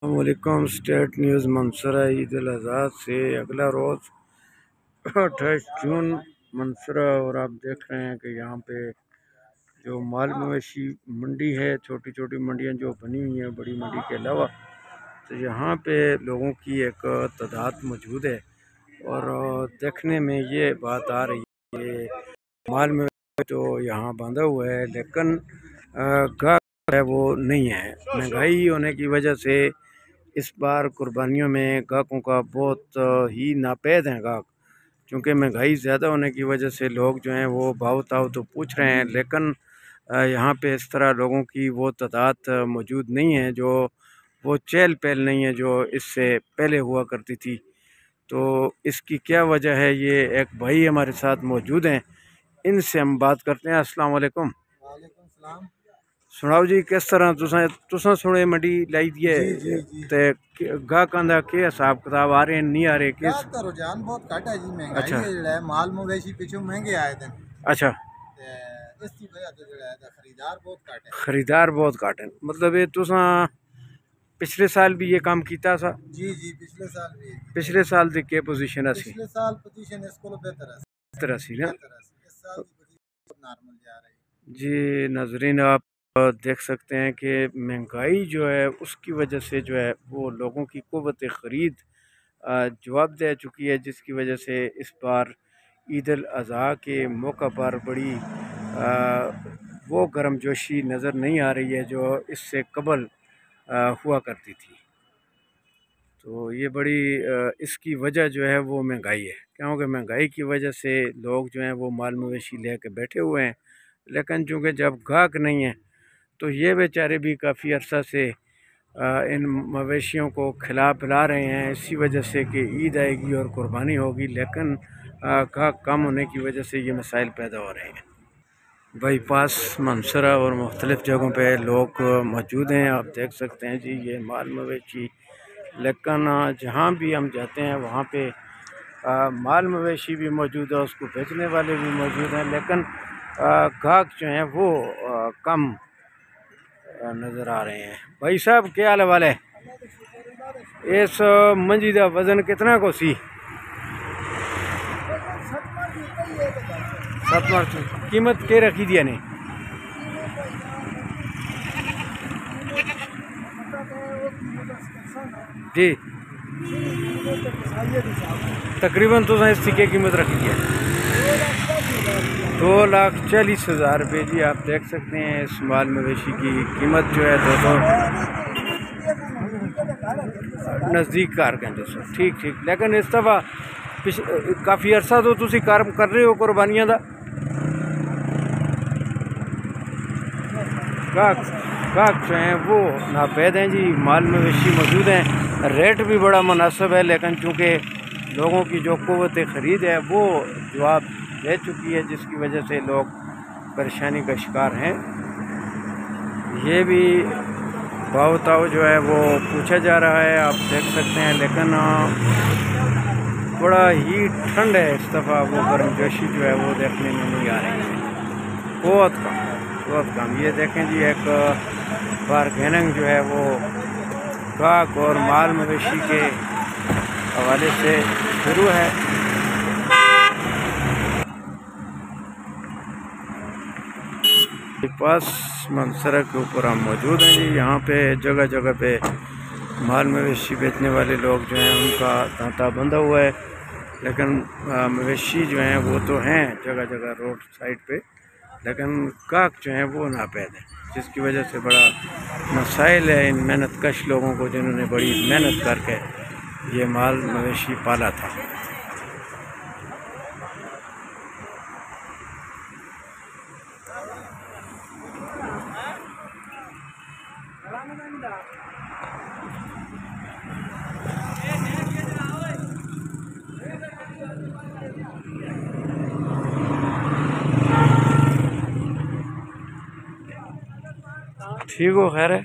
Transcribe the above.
वालेकुम। State news Mansura Eid ul Azha से अगला रोज़ 28 जून मंसूरा। और आप देख रहे हैं कि यहाँ पे जो माल मवेशी मंडी है, छोटी छोटी मंडियाँ जो बनी हुई हैं बड़ी मंडी के अलावा, तो यहाँ पे लोगों की एक तादाद मौजूद है। और देखने में ये बात आ रही है कि माल में तो यहाँ बांधा हुआ है, लेकिन गाहक है वो नहीं है। महंगाई होने की वजह से इस बार कुर्बानियों में गाहकों का बहुत ही नापेद हैं गाहक, क्योंकि महंगाई ज़्यादा होने की वजह से लोग जो हैं वो भाव ताव तो पूछ रहे हैं, लेकिन यहाँ पे इस तरह लोगों की वो तादाद मौजूद नहीं है, जो वो चहल पहल नहीं है जो इससे पहले हुआ करती थी। तो इसकी क्या वजह है, ये एक भाई हमारे साथ मौजूद हैं, इनसे हम बात करते हैं। अस्सलाम वालेकुम। वालेकुम सलाम। सुनाओ जी, किस तरह तुसां सुने मंडी लाई दी है, जी जी जी। ते गाहकां दा के हिसाब किताब आ रहे हैं नहीं आ रहे किस? गाहक का रुझान बहुत घट है जी। महंगाई अच्छा है जिहड़ा माल मवेशी पिछू महंगे आए थे अच्छा। ते इसकी वजह तो जिहड़ा है खरीदार बहुत घट है। खरीदार बहुत घट हैं, मतलब ये तुसां पिछले साल भी ये काम किया सा? जी जी, पिछले साल भी पिछले साल दी के पोजीशन असी? पिछले साल पोजीशन इसको बेहतर है। बेहतर असी ना? बेहतर है, इस साल की पोजीशन नॉर्मल जा रही है। जी नाजरीन, आप देख सकते हैं कि महंगाई जो है उसकी वजह से जो है वो लोगों की क़ुव्वत ख़रीद जवाब दे चुकी है, जिसकी वजह से इस बार ईद उल अज़हा के मौका पर बड़ी वो गर्मजोशी नज़र नहीं आ रही है जो इससे कबल हुआ करती थी। तो ये बड़ी इसकी वजह जो है वो महंगाई है, क्योंकि महंगाई की वजह से लोग जो हैं वो माल मवेशी ले कर बैठे हुए हैं, लेकिन चूँकि जब गाहक नहीं है तो ये बेचारे भी काफ़ी अरसा से इन मवेशियों को खिला पिला रहे हैं, इसी वजह से कि ईद आएगी और कुर्बानी होगी, लेकिन गाहक कम होने की वजह से ये मसाइल पैदा हो रहे हैं। बाईपास मंसूरा और मुख्तलिफ़ जगहों पे लोग मौजूद हैं, आप देख सकते हैं जी ये माल मवेशी। लेकिन जहाँ भी हम जाते हैं वहाँ पे माल मवेशी भी मौजूद है, उसको बेचने वाले भी मौजूद हैं, लेकिन गाहक जो हैं वो कम नज़र आ रहे हैं। भाई साहब क्या हाल वाले? इस मंजी का वज़न कितना को सी? 7 कीमत के रखी दिया ने? जी तकरीबन तो इसकी क्या कीमत रखी है? 2,40,000 रुपये जी। आप देख सकते हैं इस माल मवेशी की कीमत जो है 200 नज़दीक कार के 200। ठीक ठीक, लेकिन इस दफ़ा काफ़ी अरसा तो तुम काम कर रहे हो कुर्बानियाँ का। गाहक जो हैं वो नापैद हैं जी, माल मवेशी मौजूद हैं, रेट भी बड़ा मुनासिब है, लेकिन चूँकि लोगों की जो क़ुव्वत ख़रीद है वो जवाब दे चुकी है, जिसकी वजह से लोग परेशानी का शिकार हैं। ये भी भाव ताव जो है वो पूछा जा रहा है, आप देख सकते हैं, लेकिन बड़ा ही ठंड है इस दफ़ा, वो गर्मजोशी जो है वो देखने में नहीं आ रही है, बहुत कम। ये देखें जी, एक बारगेनिंग जो है वो गाहक और माल मवेशी के हवाले से शुरू है। पास मंसूरा के ऊपर हम मौजूद हैं जी। यहाँ पे जगह जगह पे माल मवेशी बेचने वाले लोग जो हैं उनका तांता बंधा हुआ है, लेकिन मवेशी जो हैं वो तो हैं जगह जगह रोड साइड पे, लेकिन गाहक जो हैं वो नापैद हैं, जिसकी वजह से बड़ा मसाइल है इन मेहनत कश लोगों को, जिन्होंने बड़ी मेहनत करके ये माल मवेशी पाला था। ठीक हो, खैर है।